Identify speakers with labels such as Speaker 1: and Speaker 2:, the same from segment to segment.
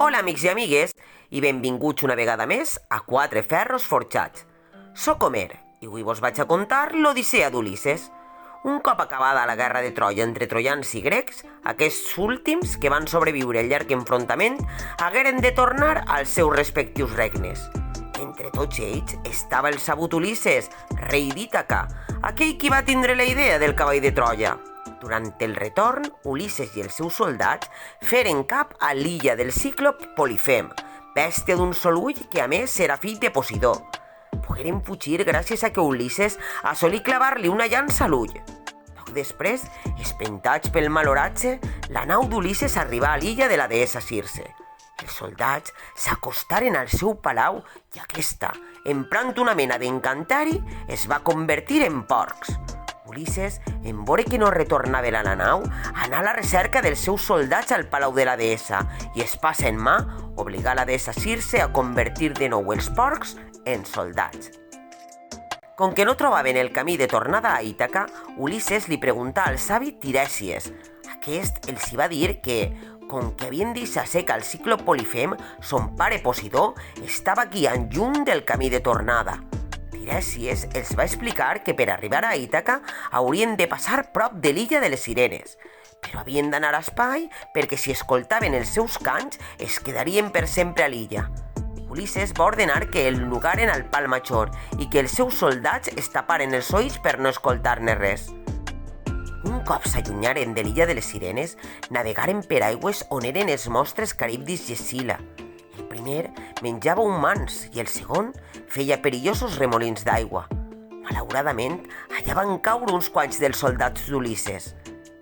Speaker 1: Hola amics i amigues i benvinguts una vegada més a Quatre Ferros Forjats. Soc Homer i avui vos vaig a contar l'Odissea d'Ulisses. Un cop acabada la guerra de Troia entre troians i grecs, aquests últims, que van sobreviure al llarg enfrontament, hagueren de tornar als seus respectius regnes. Entre tots ells estava el sabut Ulisses, rei d'Ítaca, aquell qui va tindre la idea del cavall de Troia. Durant el retorn, Ulisses i els seus soldats feren cap a l'illa del cíclop Polifem, bèstia d'un sol ull que a més era fill de Posidó. Pogueren fugir gràcies a que Ulisses assolí clavar-li una llança a l'ull. Poc després, espentats pel mal oratge, la nau d'Ulisses arribà a l'illa de la deessa Circe. Els soldats s'acostaren al seu palau i aquesta, emprant una mena d'encantari, es va convertir en porcs. Ulisses, en veure que no retornava a la nau, anà a la recerca dels seus soldats al palau de la deessa i, espasa en mà, obligà la deessa Circe a convertir de nou els porcs en soldats. Com que no trobaven el camí de tornada a Ítaca, Ulisses li preguntà al savi Tirèsies. Aquest els hi va dir que, com que havien deixat sec al cíclop Polifem, son pare Posidó estava guiant lluny del camí de tornada. Tirèsies els va explicar que per arribar a Ítaca haurien de passar prop de l'illa de les Sirenes, però havien d'anar a espai perquè si escoltaven els seus cants es quedarien per sempre a l'illa. Ulisses va ordenar que el nugaren al pal major i que els seus soldats es taparen els ulls per no escoltar-ne res. Un cop s'allunyaren de l'illa de les Sirenes, navegaren per aigües on eren els monstres Caribdis i Escil·la. El primer menjava humans i el segon feia perillosos remolins d'aigua. Malauradament, allà van caure uns quants dels soldats d'Ulisses.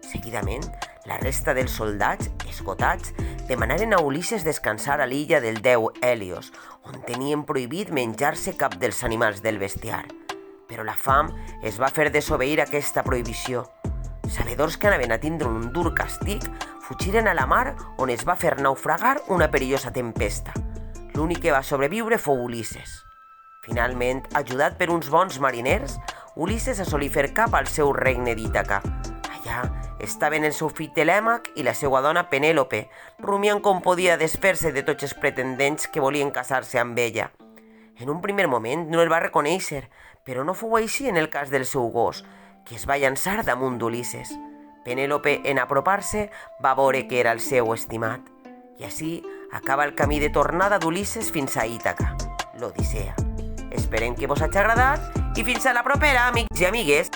Speaker 1: Seguidament, la resta dels soldats, esgotats, demanaren a Ulisses descansar a l'illa del déu Hèlios, on tenien prohibit menjar-se cap dels animals del bestiar. Però la fam es va fer desobeir aquesta prohibició. Sabedors que anaven a tindre un dur castig, fugiren a la mar on es va fer naufragar una perillosa tempesta. L'únic que va sobreviure fou Ulisses. Finalment, ajudat per uns bons mariners, Ulisses assolí fer cap al seu regne d'Ítaca. Allà estaven el seu fill Telèmac i la seva dona Penèlope, rumiant com podia desfer-se de tots els pretendents que volien casar-se amb ella. En un primer moment no el va reconèixer, però no fou així en el cas del seu gos, que es va llançar damunt d'Ulisses. Penèlope, en apropar-se, va veure que era el seu estimat. I així acaba el camí de tornada d'Ulisses fins a Ítaca, l'Odissea. Esperem que vos hagi agradat i fins a la propera, amics i amigues!